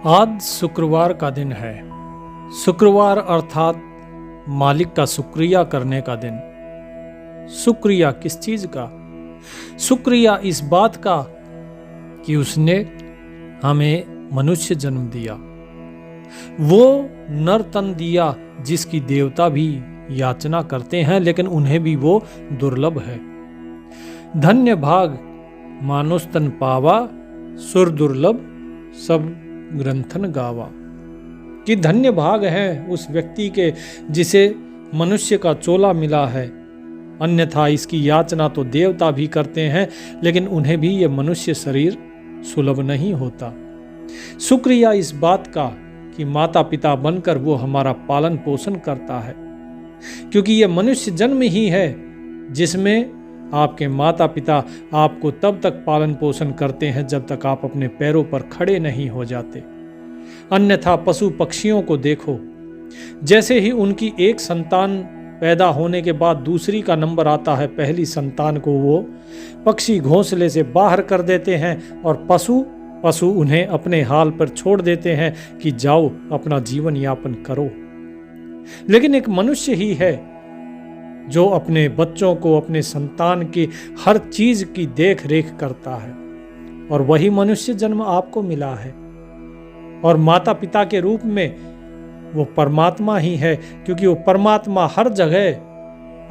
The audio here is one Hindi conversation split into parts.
आज शुक्रवार का दिन है। शुक्रवार अर्थात मालिक का शुक्रिया करने का दिन। शुक्रिया किस चीज का? शुक्रिया इस बात का कि उसने हमें मनुष्य जन्म दिया, वो नर तन दिया जिसकी देवता भी याचना करते हैं, लेकिन उन्हें भी वो दुर्लभ है। धन्य भाग मानुष तन पावा, सुर दुर्लभ सब ग्रंथन गावा। कि धन्य भाग है उस व्यक्ति के जिसे मनुष्य का चोला मिला है, अन्यथा इसकी याचना तो देवता भी करते हैं, लेकिन उन्हें भी ये मनुष्य शरीर सुलभ नहीं होता। शुक्रिया इस बात का कि माता पिता बनकर वो हमारा पालन पोषण करता है, क्योंकि ये मनुष्य जन्म ही है जिसमें आपके माता पिता आपको तब तक पालन पोषण करते हैं जब तक आप अपने पैरों पर खड़े नहीं हो जाते। अन्यथा पशु पक्षियों को देखो, जैसे ही उनकी एक संतान पैदा होने के बाद दूसरी का नंबर आता है, पहली संतान को वो पक्षी घोंसले से बाहर कर देते हैं और पशु उन्हें अपने हाल पर छोड़ देते हैं कि जाओ अपना जीवन यापन करो। लेकिन एक मनुष्य ही है जो अपने बच्चों को, अपने संतान की हर चीज की देख रेख करता है, और वही मनुष्य जन्म आपको मिला है। और माता पिता के रूप में वो परमात्मा ही है, क्योंकि वो परमात्मा हर जगह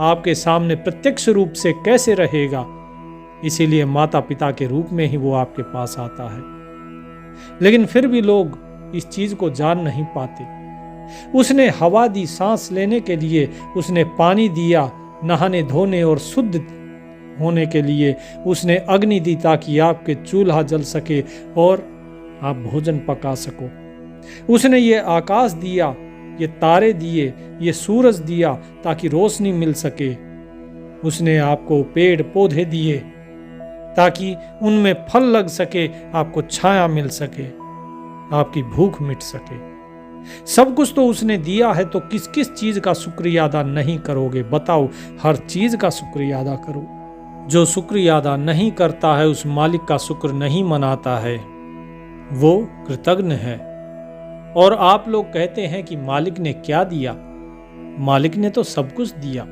आपके सामने प्रत्यक्ष रूप से कैसे रहेगा, इसीलिए माता पिता के रूप में ही वो आपके पास आता है। लेकिन फिर भी लोग इस चीज को जान नहीं पाते। उसने हवा दी सांस लेने के लिए, उसने पानी दिया नहाने धोने और शुद्ध होने के लिए, उसने अग्नि दी ताकि आपके चूल्हा जल सके और आप भोजन पका सको। उसने ये आकाश दिया, ये तारे दिए, ये सूरज दिया ताकि रोशनी मिल सके। उसने आपको पेड़ पौधे दिए ताकि उनमें फल लग सके, आपको छाया मिल सके, आपकी भूख मिट सके। सब कुछ तो उसने दिया है, तो किस किस चीज का शुक्रिया अदा नहीं करोगे? बताओ, हर चीज का शुक्रिया अदा करो। जो शुक्रिया अदा नहीं करता है, उस मालिक का शुक्र नहीं मनाता है, वो कृतज्ञ है। और आप लोग कहते हैं कि मालिक ने क्या दिया? मालिक ने तो सब कुछ दिया।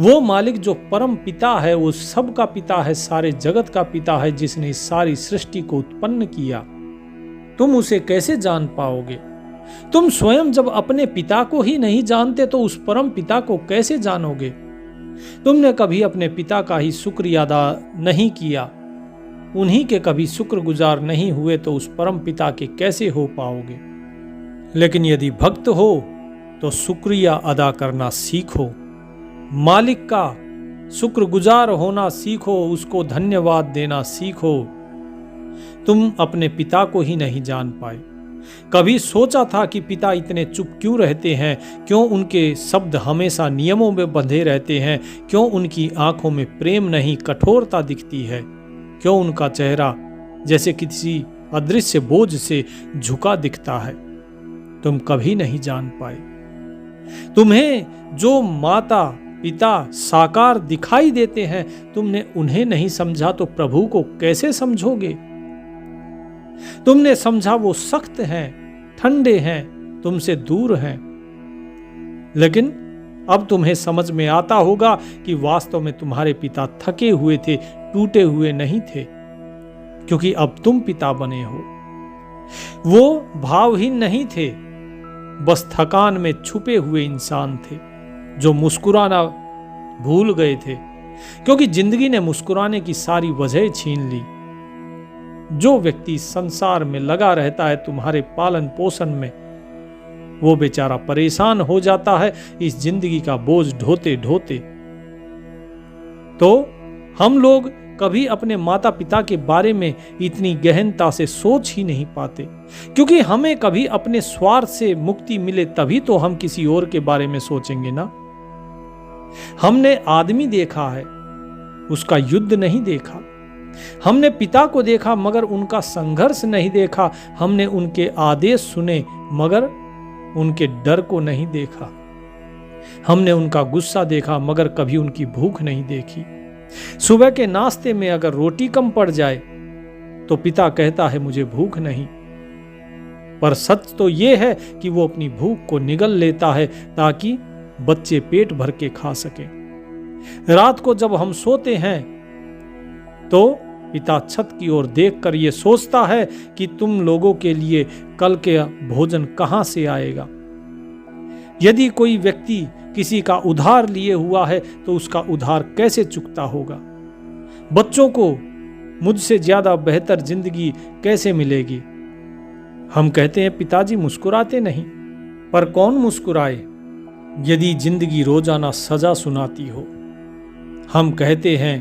वो मालिक जो परम पिता है, वो सब का पिता है, सारे जगत का पिता है, जिसने इस सारी सृष्टि को उत्पन्न किया। तुम उसे कैसे जान पाओगे? तुम स्वयं जब अपने पिता को ही नहीं जानते तो उस परम पिता को कैसे जानोगे? तुमने कभी अपने पिता का ही शुक्रिया अदा नहीं किया, उन्हीं के कभी शुक्रगुजार नहीं हुए, तो उस परम पिता के कैसे हो पाओगे? लेकिन यदि भक्त हो तो शुक्रिया अदा करना सीखो, मालिक का शुक्रगुजार होना सीखो, उसको धन्यवाद देना सीखो। तुम अपने पिता को ही नहीं जान पाए। कभी सोचा था कि पिता इतने चुप क्यों रहते हैं? क्यों उनके शब्द हमेशा नियमों में बंधे रहते हैं? क्यों उनकी आंखों में प्रेम नहीं, कठोरता दिखती है? क्यों उनका चेहरा जैसे किसी अदृश्य बोझ से झुका दिखता है? तुम कभी नहीं जान पाए। तुम्हें जो माता पिता साकार दिखाई देते हैं, तुमने उन्हें नहीं समझा तो प्रभु को कैसे समझोगे? तुमने समझा वो सख्त हैं, ठंडे हैं, तुमसे दूर हैं, लेकिन अब तुम्हें समझ में आता होगा कि वास्तव में तुम्हारे पिता थके हुए थे, टूटे हुए नहीं थे, क्योंकि अब तुम पिता बने हो। वो भावहीन नहीं थे, बस थकान में छुपे हुए इंसान थे जो मुस्कुराना भूल गए थे, क्योंकि जिंदगी ने मुस्कुराने की सारी वजह छीन ली। जो व्यक्ति संसार में लगा रहता है तुम्हारे पालन पोषण में, वो बेचारा परेशान हो जाता है इस जिंदगी का बोझ ढोते ढोते। तो हम लोग कभी अपने माता पिता के बारे में इतनी गहनता से सोच ही नहीं पाते, क्योंकि हमें कभी अपने स्वार्थ से मुक्ति मिले तभी तो हम किसी और के बारे में सोचेंगे ना। हमने आदमी देखा है, उसका युद्ध नहीं देखा। हमने पिता को देखा मगर उनका संघर्ष नहीं देखा। हमने उनके आदेश सुने मगर उनके डर को नहीं देखा। हमने उनका गुस्सा देखा मगर कभी उनकी भूख नहीं देखी। सुबह के नाश्ते में अगर रोटी कम पड़ जाए तो पिता कहता है मुझे भूख नहीं, पर सच तो ये है कि वो अपनी भूख को निगल लेता है ताकि बच्चे पेट भर के खा सके। रात को जब हम सोते हैं तो पिता छत की ओर देखकर ये सोचता है कि तुम लोगों के लिए कल के भोजन कहां से आएगा। यदि कोई व्यक्ति किसी का उधार लिए हुआ है तो उसका उधार कैसे चुकता होगा। बच्चों को मुझसे ज्यादा बेहतर जिंदगी कैसे मिलेगी। हम कहते हैं पिताजी मुस्कुराते नहीं, पर कौन मुस्कुराए यदि जिंदगी रोजाना सजा सुनाती हो। हम कहते हैं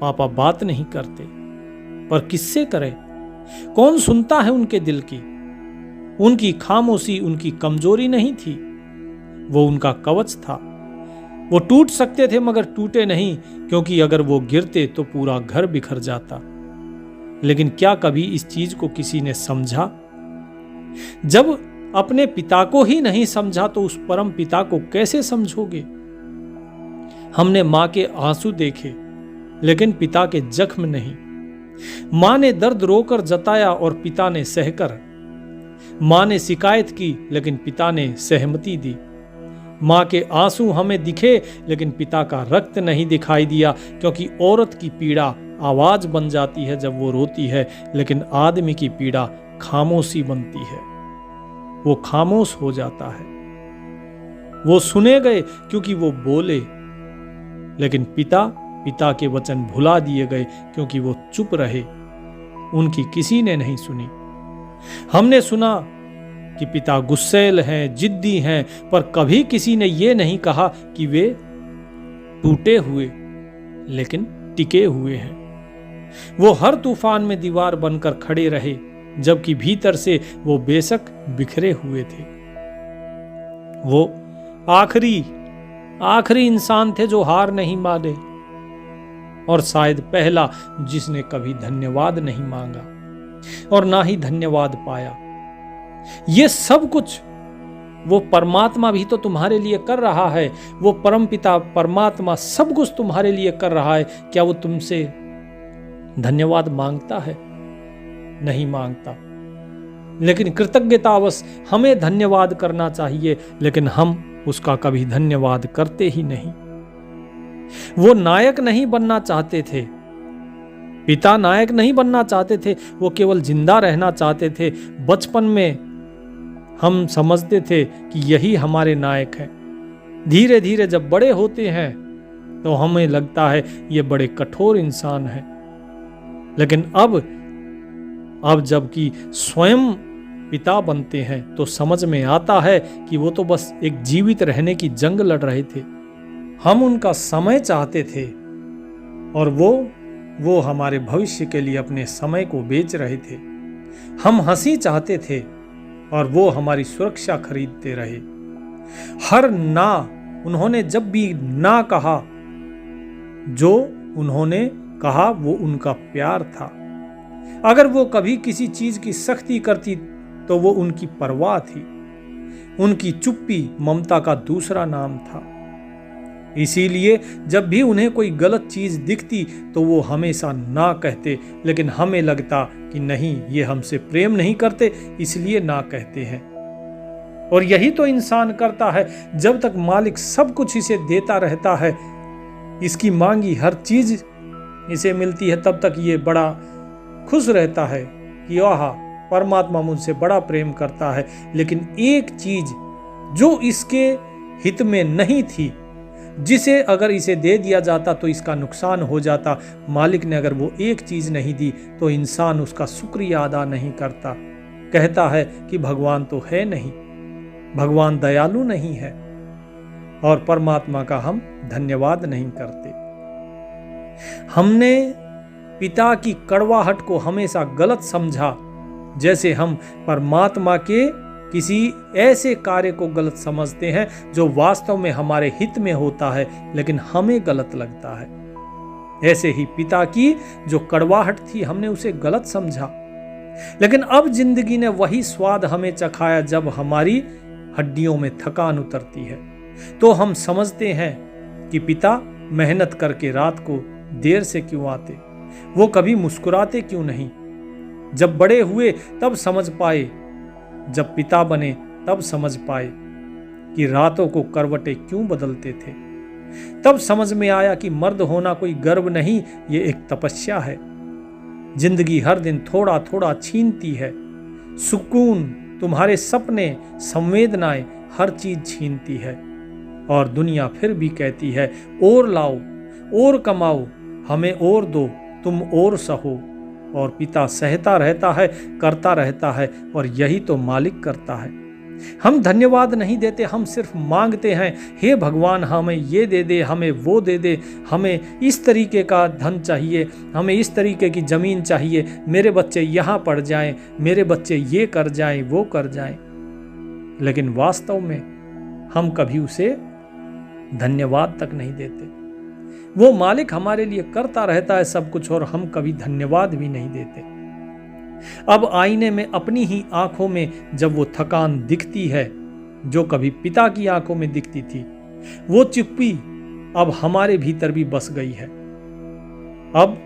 पापा बात नहीं करते, पर किससे करे। कौन सुनता है उनके दिल की। उनकी खामोशी उनकी कमजोरी नहीं थी, वो उनका कवच था। वो टूट सकते थे मगर टूटे नहीं, क्योंकि अगर वो गिरते तो पूरा घर बिखर जाता। लेकिन क्या कभी इस चीज को किसी ने समझा। जब अपने पिता को ही नहीं समझा तो उस परम पिता को कैसे समझोगे। हमने मां के आंसू देखे लेकिन पिता के जख्म नहीं। मां ने दर्द रोकर जताया और पिता ने सहकर। मां ने शिकायत की लेकिन पिता ने सहमति दी। मां के आंसू हमें दिखे लेकिन पिता का रक्त नहीं दिखाई दिया, क्योंकि औरत की पीड़ा आवाज बन जाती है जब वो रोती है, लेकिन आदमी की पीड़ा खामोशी बनती है। वो खामोश हो जाता है। वो सुने गए क्योंकि वो बोले, लेकिन पिता के वचन भुला दिए गए क्योंकि वो चुप रहे। उनकी किसी ने नहीं सुनी। हमने सुना कि पिता गुस्सैल हैं, जिद्दी हैं, पर कभी किसी ने ये नहीं कहा कि वे टूटे हुए लेकिन टिके हुए हैं। वो हर तूफान में दीवार बनकर खड़े रहे, जबकि भीतर से वो बेशक बिखरे हुए थे। वो आखिरी इंसान थे जो हार नहीं माने, और शायद पहला जिसने कभी धन्यवाद नहीं मांगा और ना ही धन्यवाद पाया। ये सब कुछ वो परमात्मा भी तो तुम्हारे लिए कर रहा है। वो परमपिता परमात्मा सब कुछ तुम्हारे लिए कर रहा है। क्या वो तुमसे धन्यवाद मांगता है? नहीं मांगता। लेकिन कृतज्ञतावश हमें धन्यवाद करना चाहिए, लेकिन हम उसका कभी धन्यवाद करते ही नहीं। वो नायक नहीं बनना चाहते थे। पिता नायक नहीं बनना चाहते थे, वो केवल जिंदा रहना चाहते थे। बचपन में हम समझते थे कि यही हमारे नायक हैं। धीरे धीरे जब बड़े होते हैं तो हमें लगता है ये बड़े कठोर इंसान हैं। लेकिन अब जबकि स्वयं पिता बनते हैं तो समझ में आता है कि वो तो बस एक जीवित रहने की जंग लड़ रहे थे। हम उनका समय चाहते थे और वो हमारे भविष्य के लिए अपने समय को बेच रहे थे। हम हंसी चाहते थे और वो हमारी सुरक्षा खरीदते रहे। हर ना उन्होंने जब भी ना कहा, जो उन्होंने कहा वो उनका प्यार था। अगर वो कभी किसी चीज की सख्ती करती तो वो उनकी परवाह थी। उनकी चुप्पी ममता का दूसरा नाम था। इसीलिए जब भी उन्हें कोई गलत चीज दिखती तो वो हमेशा ना कहते, लेकिन हमें लगता कि नहीं, ये हमसे प्रेम नहीं करते इसलिए ना कहते हैं। और यही तो इंसान करता है। जब तक मालिक सब कुछ इसे देता रहता है, इसकी मांगी हर चीज इसे मिलती है, तब तक ये बड़ा खुश रहता है कि आह, परमात्मा मुझसे बड़ा प्रेम करता है। लेकिन एक चीज जो इसके हित में नहीं थी, जिसे अगर इसे दे दिया जाता तो इसका नुकसान हो जाता, मालिक ने अगर वो एक चीज नहीं दी तो इंसान उसका शुक्रिया अदा नहीं करता। कहता है कि भगवान तो है नहीं, भगवान दयालु नहीं है, और परमात्मा का हम धन्यवाद नहीं करते। हमने पिता की कड़वाहट को हमेशा गलत समझा, जैसे हम परमात्मा के किसी ऐसे कार्य को गलत समझते हैं जो वास्तव में हमारे हित में होता है, लेकिन हमें गलत लगता है। ऐसे ही पिता की जो कड़वाहट थी, हमने उसे गलत समझा। लेकिन अब जिंदगी ने वही स्वाद हमें चखाया। जब हमारी हड्डियों में थकान उतरती है तो हम समझते हैं कि पिता मेहनत करके रात को देर से क्यों आते, वो कभी मुस्कुराते क्यों नहीं। जब बड़े हुए तब समझ पाए जब पिता बने तब समझ पाए कि रातों को करवटें क्यों बदलते थे। तब समझ में आया कि मर्द होना कोई गर्व नहीं, ये एक तपस्या है। जिंदगी हर दिन थोड़ा थोड़ा छीनती है। सुकून, तुम्हारे सपने, संवेदनाएं, हर चीज छीनती है। और दुनिया फिर भी कहती है और लाओ, और कमाओ, हमें और दो, तुम और सहो। और पिता सहता रहता है, करता रहता है, और यही तो मालिक करता है। हम धन्यवाद नहीं देते, हम सिर्फ मांगते हैं, हे भगवान हमें ये दे दे, हमें वो दे दे, हमें इस तरीके का धन चाहिए, हमें इस तरीके की ज़मीन चाहिए, मेरे बच्चे यहाँ पढ़ जाएं, मेरे बच्चे ये कर जाएं, वो कर जाएं। लेकिन वास्तव में हम कभी उसे धन्यवाद तक नहीं देते। वो मालिक हमारे लिए करता रहता है सब कुछ, और हम कभी धन्यवाद भी नहीं देते। अब आईने में अपनी ही आंखों में जब वो थकान दिखती है जो कभी पिता की आंखों में दिखती थी, वो चुप्पी अब हमारे भीतर भी बस गई है। अब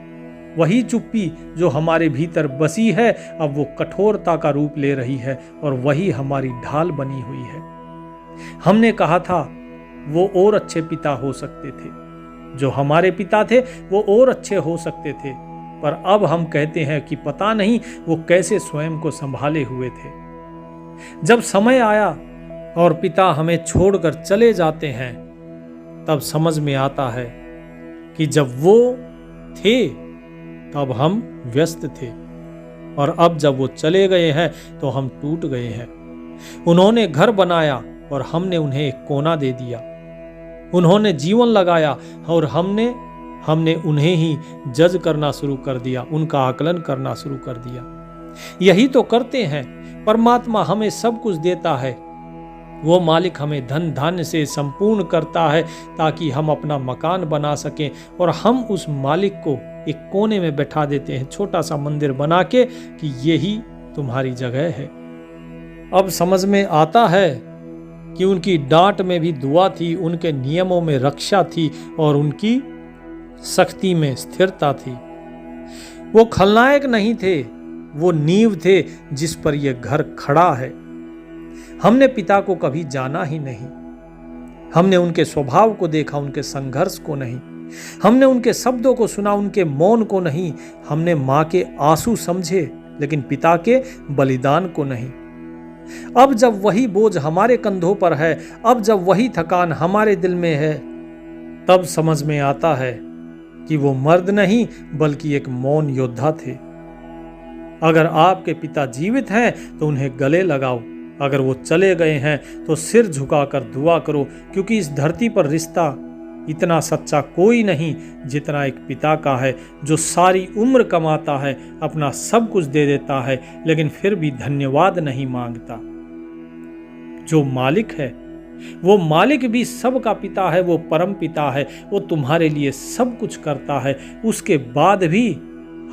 वही चुप्पी जो हमारे भीतर बसी है, अब वो कठोरता का रूप ले रही है, और वही हमारी ढाल बनी हुई है। हमने कहा था वो और अच्छे पिता हो सकते थे, जो हमारे पिता थे वो और अच्छे हो सकते थे, पर अब हम कहते हैं कि पता नहीं वो कैसे स्वयं को संभाले हुए थे। जब समय आया और पिता हमें छोड़कर चले जाते हैं, तब समझ में आता है कि जब वो थे तब हम व्यस्त थे, और अब जब वो चले गए हैं तो हम टूट गए हैं। उन्होंने घर बनाया और हमने उन्हें एक कोना दे दिया। उन्होंने जीवन लगाया और हमने उन्हें ही जज करना शुरू कर दिया, उनका आकलन करना शुरू कर दिया। यही तो करते हैं। परमात्मा हमें सब कुछ देता है, वो मालिक हमें धन धान्य से संपूर्ण करता है ताकि हम अपना मकान बना सकें, और हम उस मालिक को एक कोने में बैठा देते हैं, छोटा सा मंदिर बना के, कि यही तुम्हारी जगह है। अब समझ में आता है कि उनकी डांट में भी दुआ थी, उनके नियमों में रक्षा थी, और उनकी सख्ती में स्थिरता थी। वो खलनायक नहीं थे, वो नींव थे जिस पर यह घर खड़ा है। हमने पिता को कभी जाना ही नहीं। हमने उनके स्वभाव को देखा, उनके संघर्ष को नहीं। हमने उनके शब्दों को सुना, उनके मौन को नहीं। हमने मां के आंसू समझे, लेकिन पिता के बलिदान को नहीं। अब जब वही बोझ हमारे कंधों पर है, अब जब वही थकान हमारे दिल में है, तब समझ में आता है कि वो मर्द नहीं बल्कि एक मौन योद्धा थे। अगर आपके पिता जीवित हैं तो उन्हें गले लगाओ, अगर वो चले गए हैं तो सिर झुकाकर दुआ करो, क्योंकि इस धरती पर रिश्ता इतना सच्चा कोई नहीं जितना एक पिता का है, जो सारी उम्र कमाता है, अपना सब कुछ दे देता है, लेकिन फिर भी धन्यवाद नहीं मांगता। जो मालिक है, वो मालिक भी सबका पिता है, वो परम पिता है, वो तुम्हारे लिए सब कुछ करता है। उसके बाद भी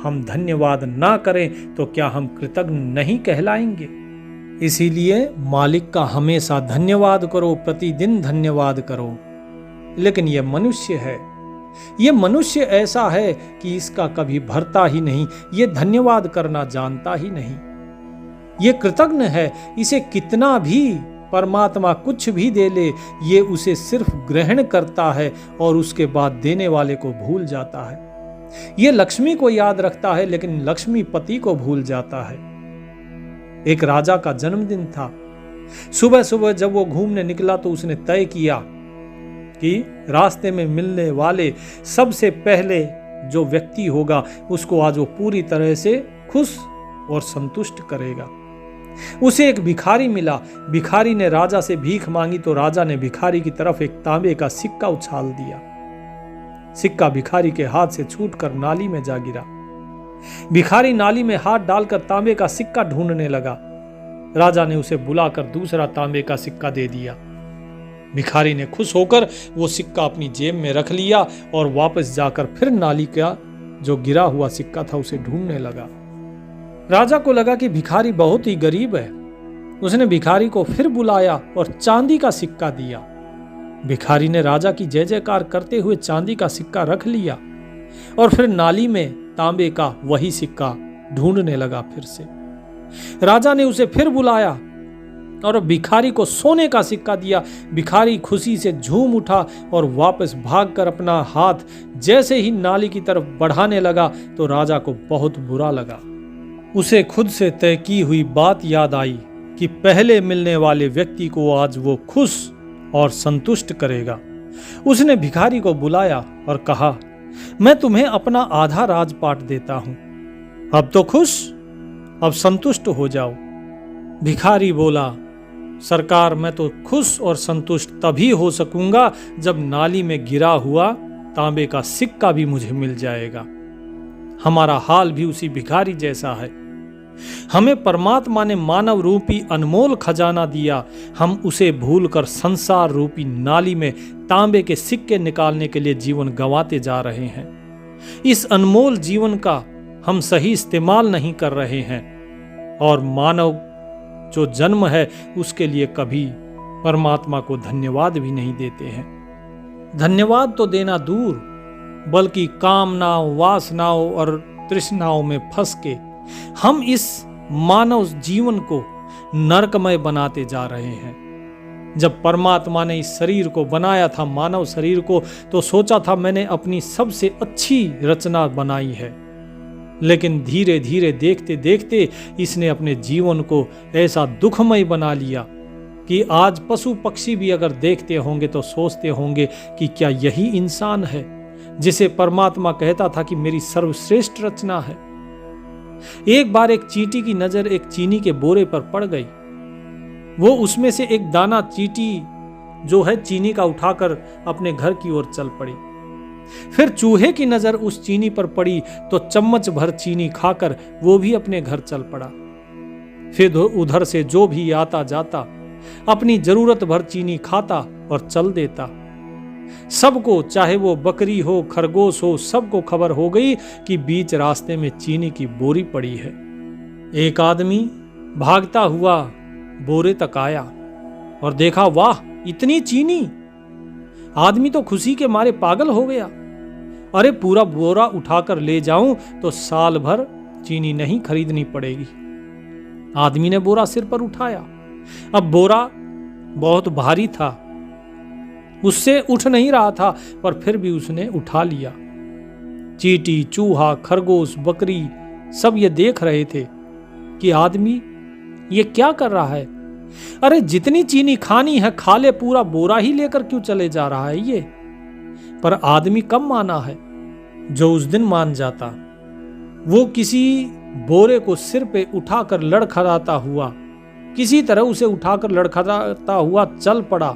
हम धन्यवाद ना करें तो क्या हम कृतज्ञ नहीं कहलाएंगे? इसीलिए मालिक का हमेशा धन्यवाद करो, प्रतिदिन धन्यवाद करो। लेकिन ये मनुष्य है, ये मनुष्य ऐसा है कि इसका कभी भरता ही नहीं, ये धन्यवाद करना जानता ही नहीं। ये कृतज्ञ है, इसे कितना भी परमात्मा कुछ भी दे ले, ये उसे सिर्फ ग्रहण करता है और उसके बाद देने वाले को भूल जाता है। ये लक्ष्मी को याद रखता है, लेकिन लक्ष्मीपति को भूल जाता है। एक राजा का जन्मदिन था। सुबह सुबह जब वो घूमने निकला तो उसने तय किया कि रास्ते में मिलने वाले सबसे पहले जो व्यक्ति होगा उसको आज वो पूरी तरह से खुश और संतुष्ट करेगा। उसे एक भिखारी मिला। भिखारी ने राजा से भीख मांगी तो राजा ने भिखारी की तरफ एक तांबे का सिक्का उछाल दिया। सिक्का भिखारी के हाथ से छूटकर नाली में जा गिरा। भिखारी नाली में हाथ डालकर तांबे का सिक्का ढूंढने लगा। राजा ने उसे बुलाकर दूसरा तांबे का सिक्का दे दिया। भिखारी ने खुश होकर वो सिक्का अपनी जेब में रख लिया और वापस जाकर फिर नाली का जो गिरा हुआ सिक्का था उसे ढूंढने लगा। राजा को लगा कि भिखारी बहुत ही गरीब है। उसने भिखारी को फिर बुलाया और चांदी का सिक्का दिया। भिखारी ने राजा की जय जयकार करते हुए चांदी का सिक्का रख लिया और फिर नाली में तांबे का वही सिक्का ढूंढने लगा। फिर से राजा ने उसे फिर बुलाया और भिखारी को सोने का सिक्का दिया। भिखारी खुशी से झूम उठा और वापस भागकर अपना हाथ जैसे ही नाली की तरफ बढ़ाने लगा तो राजा को बहुत बुरा लगा। उसे खुद से तय की हुई बात याद आई कि पहले मिलने वाले व्यक्ति को आज वो खुश और संतुष्ट करेगा। उसने भिखारी को बुलाया और कहा, मैं तुम्हें अपना आधा राजपाट देता हूं, अब तो खुश, अब संतुष्ट हो जाओ। भिखारी बोला, सरकार, मैं तो खुश और संतुष्ट तभी हो सकूंगा जब नाली में गिरा हुआ तांबे का सिक्का भी मुझे मिल जाएगा। हमारा हाल भी उसी भिखारी जैसा है। हमें परमात्मा ने मानव रूपी अनमोल खजाना दिया, हम उसे भूलकर संसार रूपी नाली में तांबे के सिक्के निकालने के लिए जीवन गंवाते जा रहे हैं। इस अनमोल जीवन का हम सही इस्तेमाल नहीं कर रहे हैं और मानव जो जन्म है उसके लिए कभी परमात्मा को धन्यवाद भी नहीं देते हैं। धन्यवाद तो देना दूर, बल्कि कामनाओं, वासनाओं और तृष्णाओं में फंस के हम इस मानव जीवन को नरकमय बनाते जा रहे हैं। जब परमात्मा ने इस शरीर को बनाया था, मानव शरीर को, तो सोचा था मैंने अपनी सबसे अच्छी रचना बनाई है। लेकिन धीरे धीरे देखते देखते इसने अपने जीवन को ऐसा दुखमय बना लिया कि आज पशु पक्षी भी अगर देखते होंगे तो सोचते होंगे कि क्या यही इंसान है जिसे परमात्मा कहता था कि मेरी सर्वश्रेष्ठ रचना है। एक बार एक चींटी की नजर एक चीनी के बोरे पर पड़ गई। वो उसमें से एक दाना चींटी जो है चीनी का उठाकर अपने घर की ओर चल पड़ी। फिर चूहे की नजर उस चीनी पर पड़ी तो चम्मच भर चीनी खाकर वो भी अपने घर चल पड़ा। फिर उधर से जो भी आता जाता अपनी जरूरत भर चीनी खाता और चल देता। सबको, चाहे वो बकरी हो, खरगोश हो, सबको खबर हो गई कि बीच रास्ते में चीनी की बोरी पड़ी है। एक आदमी भागता हुआ बोरे तक आया और देखा, वाह, इतनी चीनी! आदमी तो खुशी के मारे पागल हो गया। अरे, पूरा बोरा उठाकर ले जाऊं तो साल भर चीनी नहीं खरीदनी पड़ेगी। आदमी ने बोरा सिर पर उठाया। अब बोरा बहुत भारी था, उससे उठ नहीं रहा था, पर फिर भी उसने उठा लिया। चींटी, चूहा, खरगोश, बकरी सब ये देख रहे थे कि आदमी ये क्या कर रहा है। अरे, जितनी चीनी खानी है खा ले, पूरा बोरा ही लेकर क्यों चले जा रहा है ये। पर आदमी कब माना है। जो उस दिन मान जाता, वो किसी बोरे को सिर पे उठाकर लड़खड़ाता हुआ, किसी तरह उसे उठाकर लड़खड़ाता हुआ चल पड़ा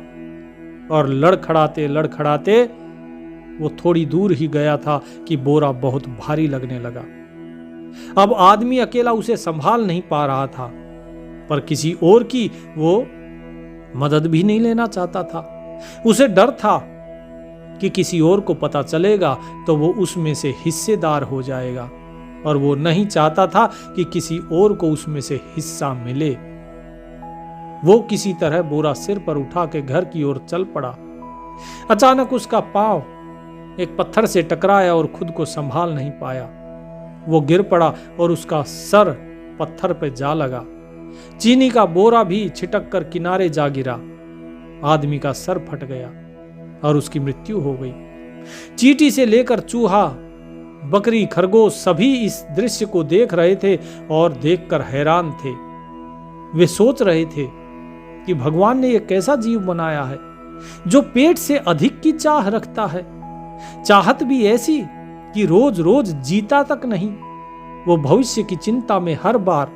और लड़खड़ाते लड़खड़ाते वो थोड़ी दूर ही गया था कि बोरा बहुत भारी लगने लगा। अब आदमी अकेला उसे संभाल नहीं पा रहा था, पर किसी और की वो मदद भी नहीं लेना चाहता था। उसे डर था कि किसी और को पता चलेगा तो वो उसमें से हिस्सेदार हो जाएगा, और वो नहीं चाहता था कि किसी और को उसमें से हिस्सा मिले। वो किसी तरह बोरा सिर पर उठा के घर की ओर चल पड़ा। अचानक उसका पांव एक पत्थर से टकराया और खुद को संभाल नहीं पाया। वो गिर पड़ा और उसका सर पत्थर पर जा लगा। चीनी का बोरा भी छिटक कर किनारे जा गिरा। आदमी का सर फट गया और उसकी मृत्यु हो गई। चींटी से लेकर चूहा, बकरी, खरगोश सभी इस दृश्य को देख रहे थे और देखकर हैरान थे। वे सोच रहे थे कि भगवान ने यह कैसा जीव बनाया है जो पेट से अधिक की चाह रखता है, चाहत भी ऐसी कि रोज रोज जीता तक नहीं। वो भविष्य की चिंता में हर बार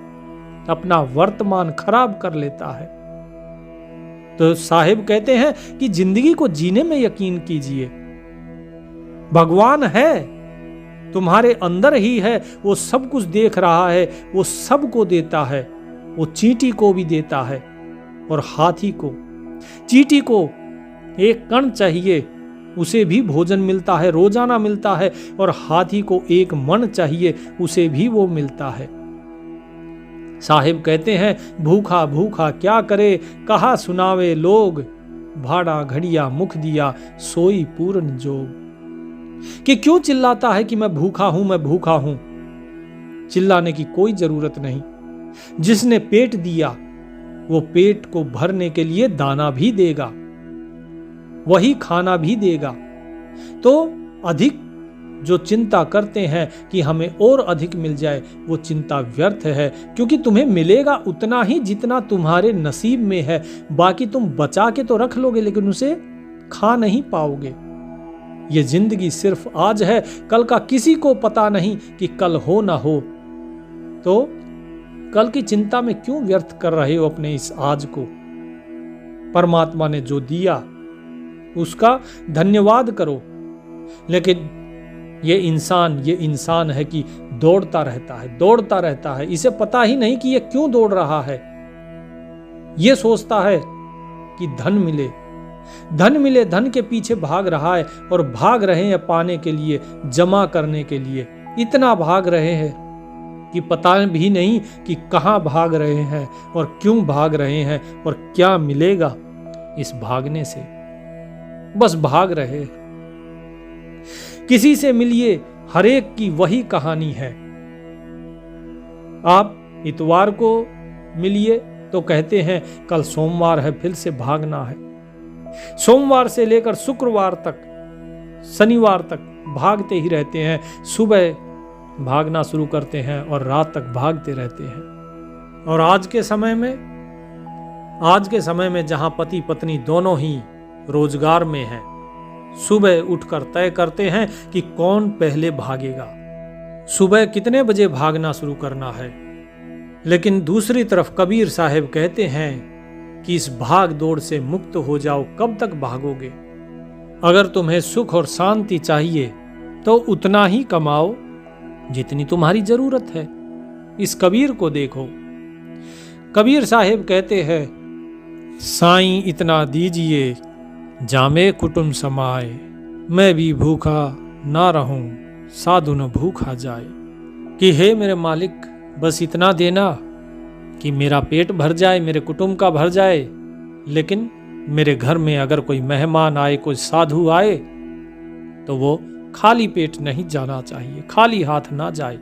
अपना वर्तमान खराब कर लेता है। तो साहिब कहते हैं कि जिंदगी को जीने में यकीन कीजिए। भगवान है, तुम्हारे अंदर ही है। वो सब कुछ देख रहा है, वो सबको देता है। वो चींटी को भी देता है और हाथी को। चींटी को एक कण चाहिए, उसे भी भोजन मिलता है, रोजाना मिलता है, और हाथी को एक मन चाहिए, उसे भी वो मिलता है। साहिब कहते हैं, भूखा भूखा क्या करे, कहा सुनावे लोग, भाड़ा घड़िया मुख दिया, सोई पूर्ण जोग। कि क्यों चिल्लाता है कि मैं भूखा हूं, मैं भूखा हूं। चिल्लाने की कोई जरूरत नहीं। जिसने पेट दिया वो पेट को भरने के लिए दाना भी देगा, वही खाना भी देगा। तो अधिक जो चिंता करते हैं कि हमें और अधिक मिल जाए, वो चिंता व्यर्थ है, क्योंकि तुम्हें मिलेगा उतना ही जितना तुम्हारे नसीब में है। बाकी तुम बचा के तो रख लोगे, लेकिन उसे खा नहीं पाओगे। ये जिंदगी सिर्फ आज है, कल का किसी को पता नहीं कि कल हो ना हो। तो कल की चिंता में क्यों व्यर्थ कर रहे हो अपने इस आज को? परमात्मा ने जो दिया उसका धन्यवाद करो। लेकिन ये इंसान है कि दौड़ता रहता है। इसे पता ही नहीं कि ये क्यों दौड़ रहा है। ये सोचता है कि धन मिले, धन के पीछे भाग रहा है, और भाग रहे हैं पाने के लिए, जमा करने के लिए। इतना भाग रहे हैं कि पता भी नहीं कि कहां भाग रहे हैं और क्यों भाग रहे हैं और क्या मिलेगा इस भागने से। बस भाग रहे। किसी से मिलिए, हर एक की वही कहानी है। आप इतवार को मिलिए तो कहते हैं कल सोमवार है, फिर से भागना है। सोमवार से लेकर शुक्रवार तक, शनिवार तक भागते ही रहते हैं। सुबह भागना शुरू करते हैं और रात तक भागते रहते हैं। और आज के समय में जहां पति पत्नी दोनों ही रोजगार में हैं, सुबह उठकर तय करते हैं कि कौन पहले भागेगा, सुबह कितने बजे भागना शुरू करना है। लेकिन दूसरी तरफ कबीर साहब कहते हैं कि इस भाग दौड़ से मुक्त हो जाओ। कब तक भागोगे? अगर तुम्हें सुख और शांति चाहिए तो उतना ही कमाओ जितनी तुम्हारी जरूरत है। इस कबीर को देखो। कबीर साहब कहते हैं, साईं इतना दीजिए जामे कुटुंब समाए, मैं भी भूखा ना रहूं साधु न भूखा जाए। कि हे मेरे मालिक, बस इतना देना कि मेरा पेट भर जाए, मेरे कुटुंब का भर जाए। लेकिन मेरे घर में अगर कोई मेहमान आए, कोई साधु आए, तो वो खाली पेट नहीं जाना चाहिए, खाली हाथ ना जाए।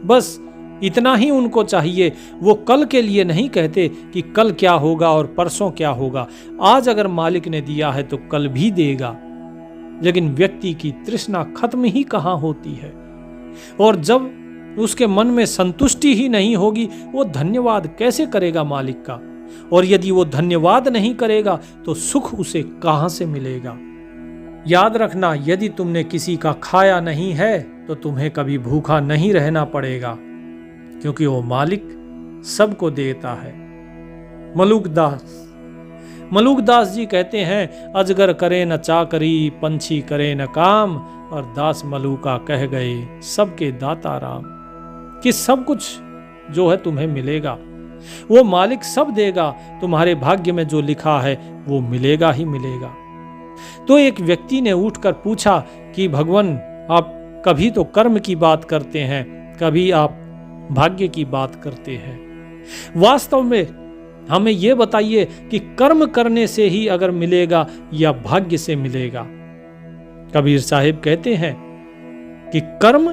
बस इतना ही उनको चाहिए। वो कल के लिए नहीं कहते कि कल क्या होगा और परसों क्या होगा। आज अगर मालिक ने दिया है तो कल भी देगा। लेकिन व्यक्ति की तृष्णा खत्म ही कहाँ होती है। और जब उसके मन में संतुष्टि ही नहीं होगी, वो धन्यवाद कैसे करेगा मालिक का? और यदि वो धन्यवाद नहीं करेगा तो सुख उसे कहां से मिलेगा? याद रखना, यदि तुमने किसी का खाया नहीं है तो तुम्हें कभी भूखा नहीं रहना पड़ेगा, क्योंकि वो मालिक सबको देता है। मलूक दास जी कहते हैं, अजगर करे न चाकरी, पंछी करे न काम, और दास मलूका कह गए सबके दाता राम। कि सब कुछ जो है तुम्हें मिलेगा, वो मालिक सब देगा। तुम्हारे भाग्य में जो लिखा है वो मिलेगा ही मिलेगा। तो एक व्यक्ति ने उठकर पूछा कि भगवान, आप कभी तो कर्म की बात करते हैं, कभी आप भाग्य की बात करते हैं। वास्तव में हमें यह बताइए कि कर्म करने से ही अगर मिलेगा या भाग्य से मिलेगा? कबीर साहिब कहते हैं कि कर्म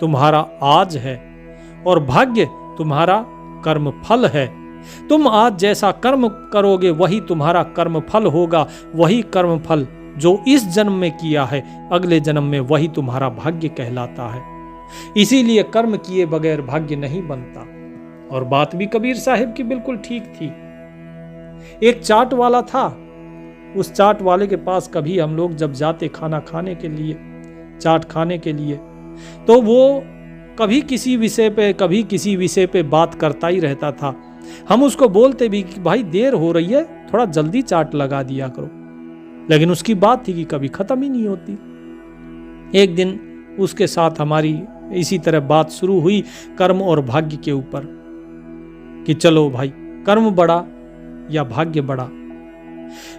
तुम्हारा आज है और भाग्य तुम्हारा कर्म फल है। तुम आज जैसा कर्म करोगे वही तुम्हारा कर्म फल होगा। वही कर्म फल जो इस जन्म में किया है, अगले जन्म में वही तुम्हारा भाग्य कहलाता है। इसीलिए कर्म किए बगैर भाग्य नहीं बनता। और बात भी कबीर साहिब की बिल्कुल ठीक थी। एक चाट वाला था, उस चाट वाले के पास कभी हम लोग जब जाते खाना खाने के लिए, चाट खाने के लिए, तो वो कभी किसी विषय पे बात करता ही रहता था। हम उसको बोलते भी कि भाई देर हो रही है, थोड़ा जल्दी चाट लगा दिया करो, लेकिन उसकी बात थी कि कभी खत्म ही नहीं होती। एक दिन उसके साथ हमारी इसी तरह बात शुरू हुई कर्म और भाग्य के ऊपर कि चलो भाई, कर्म बड़ा या भाग्य बड़ा।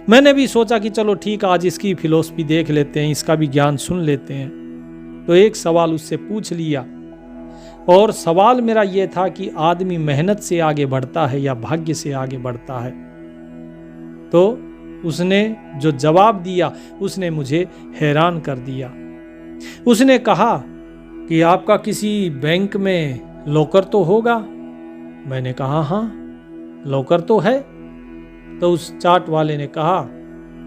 मैंने भी सोचा कि चलो ठीक, आज इसकी फिलॉसफी देख लेते हैं, इसका भी ज्ञान सुन लेते हैं। तो एक सवाल उससे पूछ लिया, और सवाल मेरा यह था कि आदमी मेहनत से आगे बढ़ता है या भाग्य से आगे बढ़ता है? तो उसने जो जवाब दिया उसने मुझे हैरान कर दिया। उसने कहा कि आपका किसी बैंक में लॉकर तो होगा? मैंने कहा हाँ। लॉकर तो है। तो उस चाट वाले ने कहा,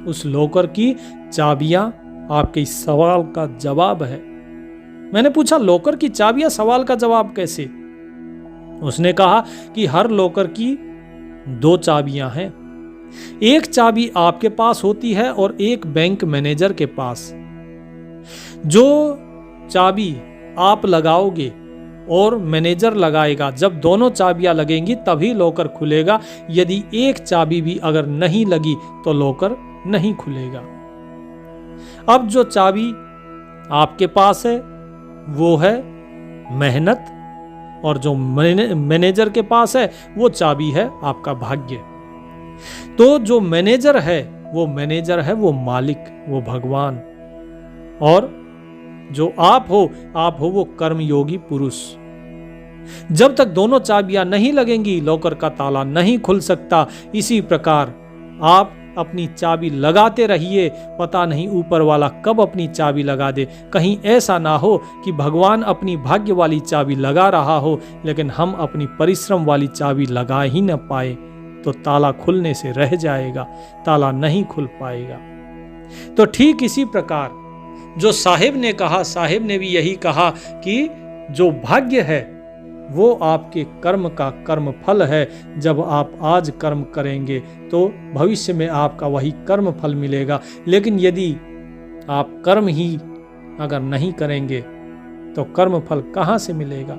उस लॉकर की चाबियां आपके इस सवाल का जवाब है। मैंने पूछा, लॉकर की चाबियां सवाल का जवाब कैसे? उसने कहा कि हर लॉकर की 2 चाबियां हैं। एक चाबी आपके पास होती है और एक बैंक मैनेजर के पास। जो चाबी आप लगाओगे और मैनेजर लगाएगा, जब दोनों चाबियां लगेंगी तभी लॉकर खुलेगा। यदि एक चाबी भी अगर नहीं लगी तो लॉकर नहीं खुलेगा। अब जो चाबी आपके पास है वो है मेहनत, और जो मैनेजर के पास है वो चाबी है आपका भाग्य। तो जो मैनेजर है वो मालिक, वो भगवान, और जो आप हो वो कर्मयोगी पुरुष। जब तक दोनों चाबियां नहीं लगेंगी लॉकर का ताला नहीं खुल सकता। इसी प्रकार आप अपनी चाबी लगाते रहिए, पता नहीं ऊपर वाला कब अपनी चाबी लगा दे। कहीं ऐसा ना हो कि भगवान अपनी भाग्य वाली चाबी लगा रहा हो लेकिन हम अपनी परिश्रम वाली चाबी लगा ही न पाए, तो ताला खुलने से रह जाएगा, ताला नहीं खुल पाएगा। तो ठीक इसी प्रकार जो साहिब ने कहा, साहिब ने भी यही कहा कि जो भाग्य है वो आपके कर्म का कर्म फल है। जब आप आज कर्म करेंगे तो भविष्य में आपका वही कर्म फल मिलेगा। लेकिन यदि आप कर्म ही अगर नहीं करेंगे तो कर्म फल कहाँ से मिलेगा?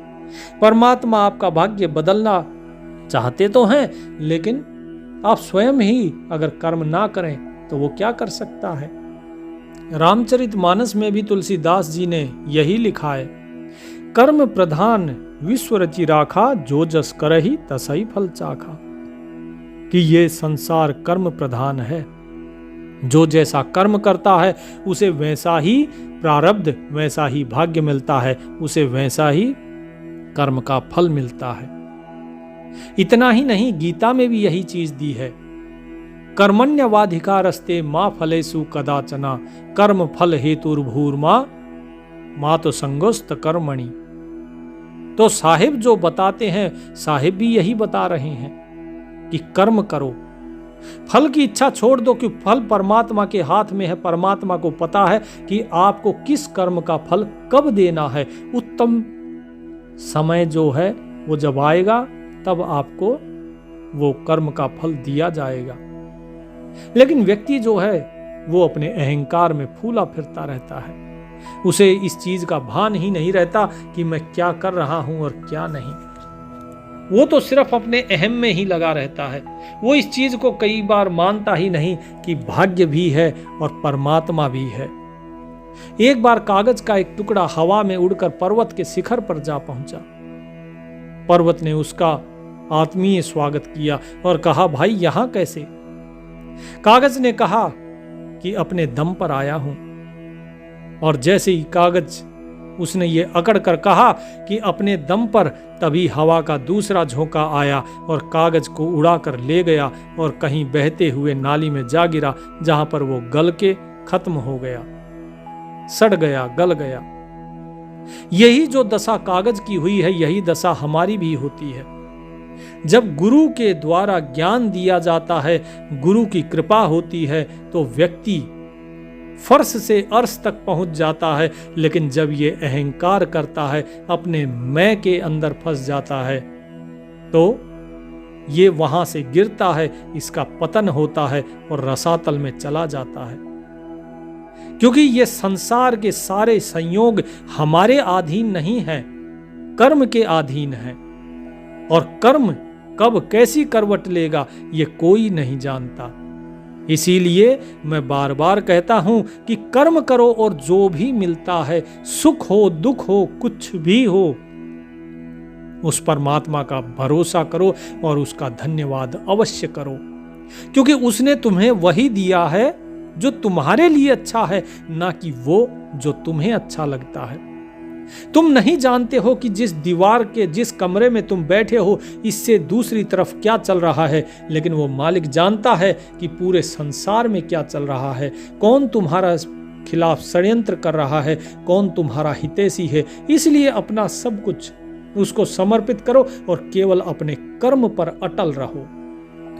परमात्मा आपका भाग्य बदलना चाहते तो हैं, लेकिन आप स्वयं ही अगर कर्म ना करें तो वो क्या कर सकता है? रामचरितमानस में भी तुलसीदास जी ने यही लिखा है, कर्म प्रधान विश्व रचि राखा, जो जस करहि तसहि फल चाखा। कि ये संसार कर्म प्रधान है, जो जैसा कर्म करता है उसे वैसा ही प्रारब्ध, वैसा ही भाग्य मिलता है, उसे वैसा ही कर्म का फल मिलता है। इतना ही नहीं, गीता में भी यही चीज दी है, कर्मण्यवाधिकारस्ते मा फलेषु कदाचना, कर्म फल हेतुर्भूर्मा मातो संगोस्त कर्मणि। तो साहिब जो बताते हैं, साहिब भी यही बता रहे हैं कि कर्म करो, फल की इच्छा छोड़ दो, कि फल परमात्मा के हाथ में है। परमात्मा को पता है कि आपको किस कर्म का फल कब देना है। उत्तम समय जो है वो जब आएगा तब आपको वो कर्म का फल दिया जाएगा। लेकिन व्यक्ति जो है वो अपने अहंकार में फूला फिरता रहता है, उसे इस चीज का भान ही नहीं रहता कि मैं क्या कर रहा हूं और क्या नहीं। वो तो सिर्फ अपने अहम में ही लगा रहता है। वो इस चीज को कई बार मानता ही नहीं कि भाग्य भी है और परमात्मा भी है। एक बार कागज का एक टुकड़ा हवा में उड़कर पर्वत के शिखर पर जा पहुंचा। पर्वत ने उसका आत्मीय स्वागत किया और कहा, भाई यहां कैसे? कागज ने कहा कि अपने दम पर आया हूं। और जैसे ही कागज उसने ये अकड़ कर कहा कि अपने दम पर, तभी हवा का दूसरा झोंका आया और कागज को उड़ाकर ले गया और कहीं बहते हुए नाली में जा गिरा, जहां पर वो गल के खत्म हो गया, सड़ गया, गल गया। यही जो दशा कागज की हुई है, यही दशा हमारी भी होती है। जब गुरु के द्वारा ज्ञान दिया जाता है, गुरु की कृपा होती है, तो व्यक्ति फर्श से अर्श तक पहुंच जाता है। लेकिन जब ये अहंकार करता है, अपने मैं के अंदर फंस जाता है, तो ये वहां से गिरता है, इसका पतन होता है और रसातल में चला जाता है। क्योंकि ये संसार के सारे संयोग हमारे अधीन नहीं है, कर्म के अधीन है। और कर्म कब कैसी करवट लेगा ये कोई नहीं जानता। इसीलिए मैं बार बार कहता हूं कि कर्म करो और जो भी मिलता है, सुख हो दुख हो कुछ भी हो, उस परमात्मा का भरोसा करो और उसका धन्यवाद अवश्य करो। क्योंकि उसने तुम्हें वही दिया है जो तुम्हारे लिए अच्छा है, ना कि वो जो तुम्हें अच्छा लगता है। तुम नहीं जानते हो कि जिस दीवार के जिस कमरे में तुम बैठे हो, इससे दूसरी तरफ क्या चल रहा है, लेकिन वो मालिक जानता है कि पूरे संसार में क्या चल रहा है, कौन तुम्हारा खिलाफ षड्यंत्र कर रहा है, कौन तुम्हारा हितैषी है। इसलिए अपना सब कुछ उसको समर्पित करो और केवल अपने कर्म पर अटल रहो।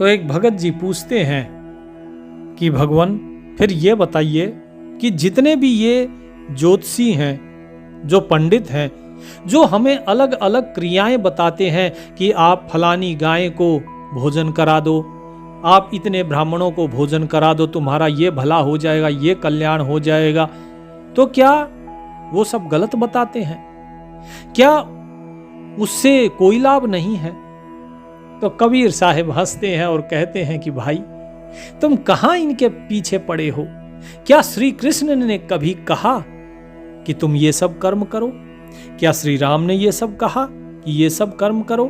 तो एक भगत जी पूछते हैं कि भगवान फिर ये बताइए कि जितने भी ये ज्योतिषी हैं, जो पंडित हैं, जो हमें अलग अलग क्रियाएं बताते हैं कि आप फलानी गाय को भोजन करा दो, आप इतने ब्राह्मणों को भोजन करा दो, तुम्हारा ये भला हो जाएगा, ये कल्याण हो जाएगा, तो क्या वो सब गलत बताते हैं? क्या उससे कोई लाभ नहीं है? तो कबीर साहब हंसते हैं और कहते हैं कि भाई तुम कहां इनके पीछे पड़े हो? क्या श्री कृष्ण ने कभी कहा कि तुम ये सब कर्म करो? क्या श्री राम ने ये सब कहा कि ये सब कर्म करो?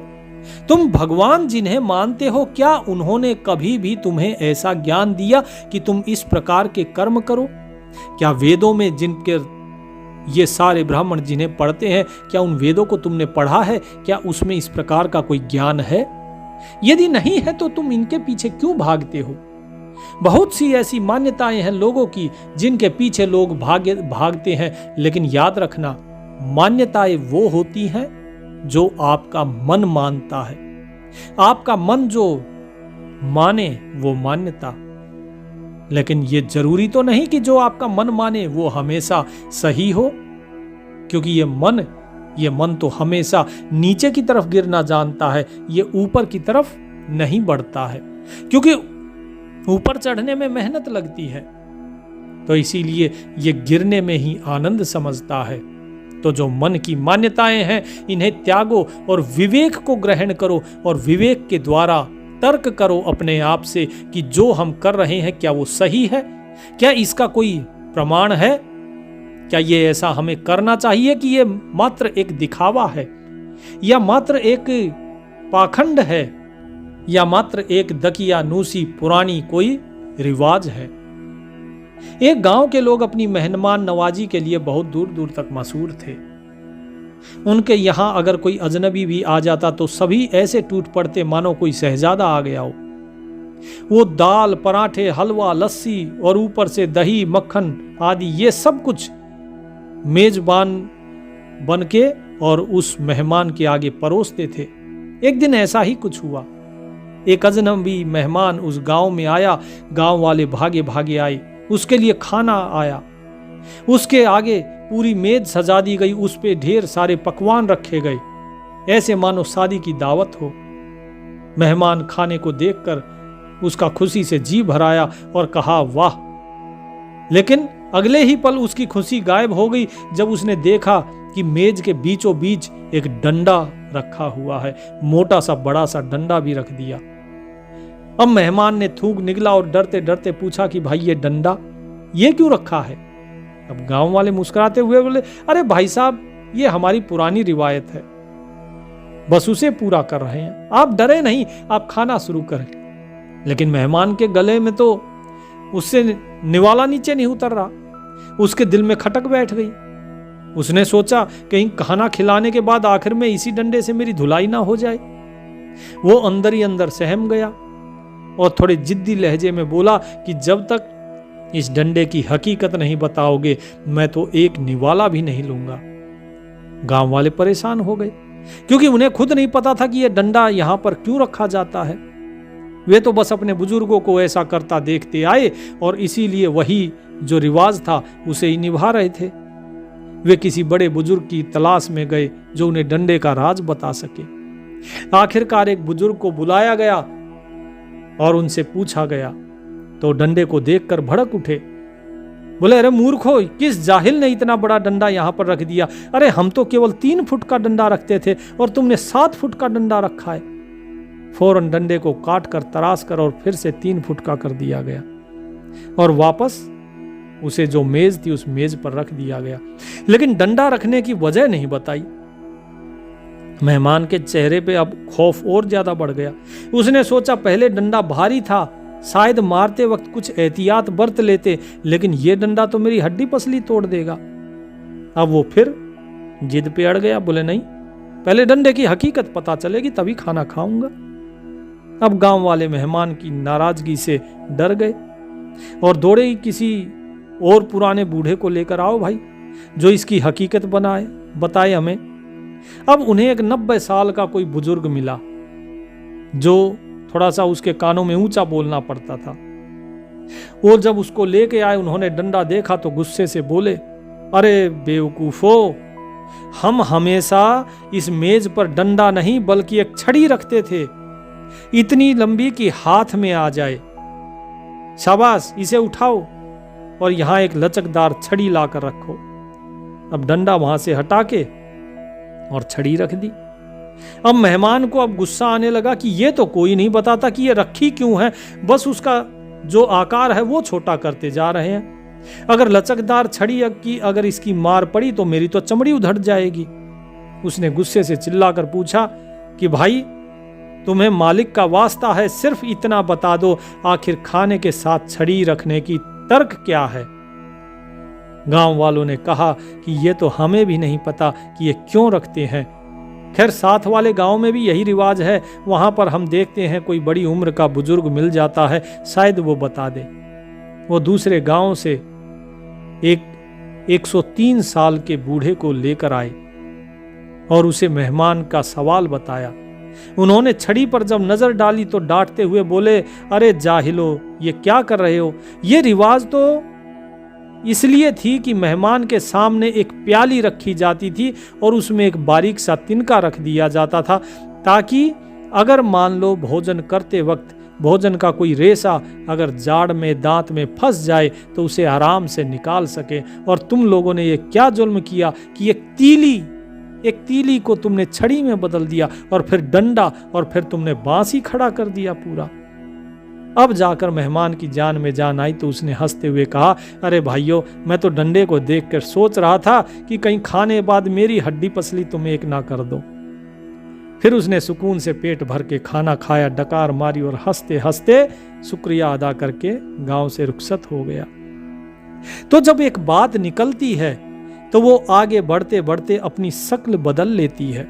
तुम भगवान जिन्हें मानते हो, क्या उन्होंने कभी भी तुम्हें ऐसा ज्ञान दिया कि तुम इस प्रकार के कर्म करो? क्या वेदों में जिनके ये सारे ब्राह्मण जिन्हें पढ़ते हैं, क्या उन वेदों को तुमने पढ़ा है? क्या उसमें इस प्रकार का कोई ज्ञान है? यदि नहीं है तो तुम इनके पीछे क्यों भागते हो? बहुत सी ऐसी मान्यताएं हैं लोगों की जिनके पीछे लोग भागते हैं, लेकिन याद रखना, मान्यताएं वो होती हैं जो आपका मन मानता है। आपका मन जो माने वो मान्यता, लेकिन ये जरूरी तो नहीं कि जो आपका मन माने वो हमेशा सही हो, क्योंकि ये मन तो हमेशा नीचे की तरफ गिरना जानता है, ये ऊपर की तरफ नहीं बढ़ता है, क्योंकि ऊपर चढ़ने में मेहनत लगती है, तो इसीलिए ये गिरने में ही आनंद समझता है। तो जो मन की मान्यताएं हैं, इन्हें त्यागो और विवेक को ग्रहण करो, और विवेक के द्वारा तर्क करो अपने आप से कि जो हम कर रहे हैं क्या वो सही है? क्या इसका कोई प्रमाण है? क्या ये ऐसा हमें करना चाहिए कि ये मात्र एक दिखावा है, या मात्र एक पाखंड है, या मात्र एक दकियानूसी पुरानी कोई रिवाज है? एक गांव के लोग अपनी मेहमान नवाजी के लिए बहुत दूर दूर तक मशहूर थे। उनके यहां अगर कोई अजनबी भी आ जाता तो सभी ऐसे टूट पड़ते मानो कोई शहजादा आ गया हो। वो दाल, पराठे, हलवा, लस्सी और ऊपर से दही, मक्खन आदि ये सब कुछ मेजबान बन के और उस मेहमान के आगे परोसते थे। एक दिन ऐसा ही कुछ हुआ। एक अजनबी मेहमान उस गांव में आया। गांव वाले भागे भागे आए, उसके लिए खाना आया, उसके आगे पूरी मेज सजा दी गई, उस पे ढेर सारे पकवान रखे गए, ऐसे मानो शादी की दावत हो। मेहमान खाने को देखकर उसका खुशी से जी भराया और कहा वाह, लेकिन अगले ही पल उसकी खुशी गायब हो गई जब उसने देखा कि मेज के बीचों बीच एक डंडा रखा हुआ है। मोटा सा बड़ा सा डंडा भी रख दिया। अब मेहमान ने थूक निगला और डरते डरते पूछा कि भाई ये डंडा ये क्यों रखा है? अब गांव वाले मुस्कुराते हुए बोले, अरे भाई साहब, ये हमारी पुरानी रिवायत है, बस उसे पूरा कर रहे हैं, आप डरे नहीं, आप खाना शुरू करें। लेकिन मेहमान के गले में तो उससे निवाला नीचे नहीं उतर रहा। उसके दिल में खटक बैठ गई। उसने सोचा कहीं खाना खिलाने के बाद आखिर में इसी डंडे से मेरी धुलाई ना हो जाए। वो अंदर ही अंदर सहम गया और थोड़े जिद्दी लहजे में बोला कि जब तक इस डंडे की हकीकत नहीं बताओगे मैं तो एक निवाला भी नहीं लूंगा। गांव वाले परेशान हो गए, क्योंकि उन्हें खुद नहीं पता था कि यह डंडा यहां पर क्यों रखा जाता है। वे तो बस अपने बुजुर्गों को ऐसा करता देखते आए और इसीलिए वही जो रिवाज था उसे ही निभा रहे थे। वे किसी बड़े बुजुर्ग की तलाश में गए जो उन्हें डंडे का राज बता सके। आखिरकार एक बुजुर्ग को बुलाया गया और उनसे पूछा गया, तो डंडे को देखकर भड़क उठे। बोले, अरे मूर्खो, किस जाहिल ने इतना बड़ा डंडा यहां पर रख दिया? अरे हम तो केवल 3 फुट का डंडा रखते थे और तुमने 7 फुट का डंडा रखा है। फौरन डंडे को काट कर तराश कर और फिर से 3 फुट का कर दिया गया और वापस उसे जो मेज थी उस मेज पर रख दिया गया। लेकिन डंडा रखने की वजह नहीं बताई। मेहमान के चेहरे पे अब खौफ और ज्यादा बढ़ गया। उसने सोचा पहले डंडा भारी था, शायद मारते वक्त कुछ एहतियात बरत लेते, लेकिन यह डंडा तो मेरी हड्डी पसली तोड़ देगा। अब वो फिर जिद पे अड़ गया। बोले नहीं, पहले डंडे की हकीकत पता चलेगी तभी खाना खाऊंगा। अब गांव वाले मेहमान की नाराजगी से डर गए और दौड़े ही किसी और पुराने बूढ़े को लेकर आओ भाई, जो इसकी हकीकत बताए हमें। अब उन्हें एक 90 साल का कोई बुजुर्ग मिला जो थोड़ा सा उसके कानों में ऊंचा बोलना पड़ता था। वो जब उसको लेके आए, उन्होंने डंडा देखा तो गुस्से से बोले, अरे बेवकूफो, हम हमेशा इस मेज पर डंडा नहीं बल्कि एक छड़ी रखते थे, इतनी लंबी कि हाथ में आ जाए। शाबाश, इसे उठाओ और यहां एक लचकदार छड़ी लाकर रखो। अब डंडा वहां से हटा के और छड़ी रख दी। अब मेहमान को अब गुस्सा आने लगा कि ये तो कोई नहीं बताता कि ये रखी क्यों है, बस उसका जो आकार है वो छोटा करते जा रहे हैं। अगर लचकदार छड़ी की अगर इसकी मार पड़ी तो मेरी तो चमड़ी उधड़ जाएगी। उसने गुस्से से चिल्लाकर पूछा कि भाई, तुम्हें मालिक का वास्ता है, सिर्फ इतना बता दो, आखिर खाने के साथ छड़ी रखने की तर्क क्या है? गांव वालों ने कहा कि ये तो हमें भी नहीं पता कि ये क्यों रखते हैं। खैर, साथ वाले गांव में भी यही रिवाज है। वहां पर हम देखते हैं कोई बड़ी उम्र का बुजुर्ग मिल जाता है, शायद वो बता दे। वो दूसरे गांव से एक 103 साल के बूढ़े को लेकर आए और उसे मेहमान का सवाल बताया। उन्होंने छड़ी पर जब नजर डाली तो डांटते हुए बोले, अरे जाहिलो, ये क्या कर रहे हो? ये रिवाज तो इसलिए थी कि मेहमान के सामने एक प्याली रखी जाती थी और उसमें एक बारीक सा तिनका रख दिया जाता था, ताकि अगर मान लो भोजन करते वक्त भोजन का कोई रेशा अगर जाड़ में दांत में फंस जाए तो उसे आराम से निकाल सके। और तुम लोगों ने ये क्या जुल्म किया कि एक तीली को तुमने छड़ी में बदल दिया और फिर डंडा और फिर तुमने बांसी खड़ा कर दिया पूरा। अब जाकर मेहमान की जान में जान आई तो उसने हंसते हुए कहा, अरे भाइयों, मैं तो डंडे को देखकर सोच रहा था कि कहीं खाने बाद मेरी हड्डी पसली तुम एक ना कर दो। फिर उसने सुकून से पेट भर के खाना खाया, डकार मारी और हंसते हंसते शुक्रिया अदा करके गांव से रुखसत हो गया। तो जब एक बात निकलती है तो वो आगे बढ़ते बढ़ते अपनी शक्ल बदल लेती है।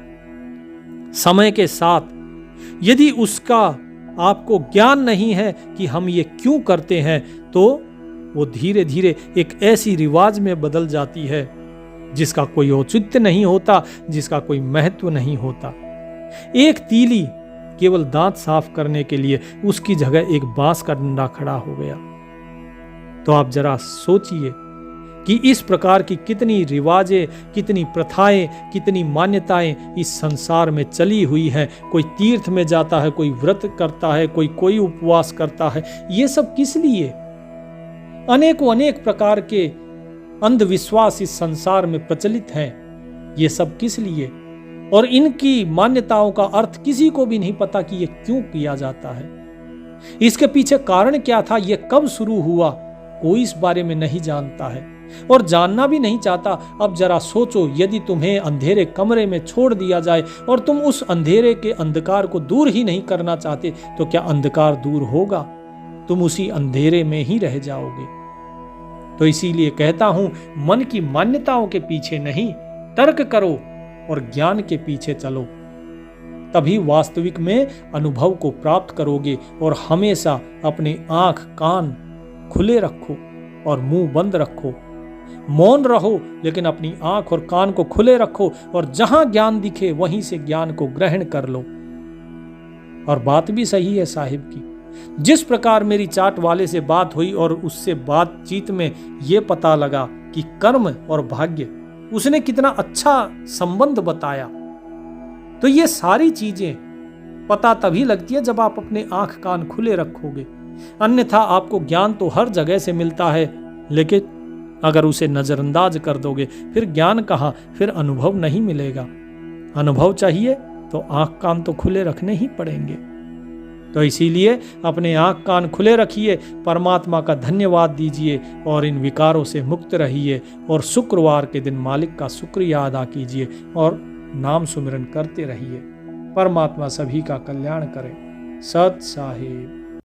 समय के साथ यदि उसका आपको ज्ञान नहीं है कि हम ये क्यों करते हैं तो वो धीरे धीरे एक ऐसी रिवाज में बदल जाती है जिसका कोई औचित्य नहीं होता, जिसका कोई महत्व नहीं होता। एक तीली केवल दांत साफ करने के लिए, उसकी जगह एक बांस का डंडा खड़ा हो गया। तो आप जरा सोचिए कि इस प्रकार की कितनी रिवाजें, कितनी प्रथाएं, कितनी मान्यताएं इस संसार में चली हुई हैं। कोई तीर्थ में जाता है, कोई व्रत करता है, कोई उपवास करता है। ये सब किस लिए? अनेकों अनेक प्रकार के अंधविश्वास इस संसार में प्रचलित हैं। ये सब किस लिए? और इनकी मान्यताओं का अर्थ किसी को भी नहीं पता कि ये क्यों किया जाता है। इसके पीछे कारण क्या था, ये कब शुरू हुआ, कोई इस बारे में नहीं जानता है और जानना भी नहीं चाहता। अब जरा सोचो, यदि तुम्हें अंधेरे कमरे में छोड़ दिया जाए और तुम उस अंधेरे के अंधकार को दूर ही नहीं करना चाहते तो क्या अंधकार दूर होगा? तुम उसी अंधेरे में ही रह जाओगे। तो इसीलिए कहता हूं, मन की मान्यताओं के पीछे नहीं, तर्क करो और ज्ञान के पीछे चलो, तभी वास्तविक में अनुभव को प्राप्त करोगे। और हमेशा अपने आंख कान खुले रखो और मुंह बंद रखो। मौन रहो लेकिन अपनी आंख और कान को खुले रखो और जहां ज्ञान दिखे वहीं से ज्ञान को ग्रहण कर लो। और बात भी सही है साहिब की। जिस प्रकार मेरी चाट वाले से बात हुई और उससे बातचीत में यह पता लगा कि कर्म और भाग्य, उसने कितना अच्छा संबंध बताया। तो ये सारी चीजें पता तभी लगती है जब आप अपने आंख कान खुले रखोगे। अन्यथा आपको ज्ञान तो हर जगह से मिलता है, लेकिन अगर उसे नजरअंदाज कर दोगे फिर ज्ञान कहाँ, फिर अनुभव नहीं मिलेगा। अनुभव चाहिए तो आंख कान तो खुले रखने ही पड़ेंगे। तो इसीलिए अपने आंख कान खुले रखिए, परमात्मा का धन्यवाद दीजिए और इन विकारों से मुक्त रहिए। और शुक्रवार के दिन मालिक का शुक्रिया अदा कीजिए और नाम सुमिरन करते रहिए। परमात्मा सभी का कल्याण करे। सत साहिब।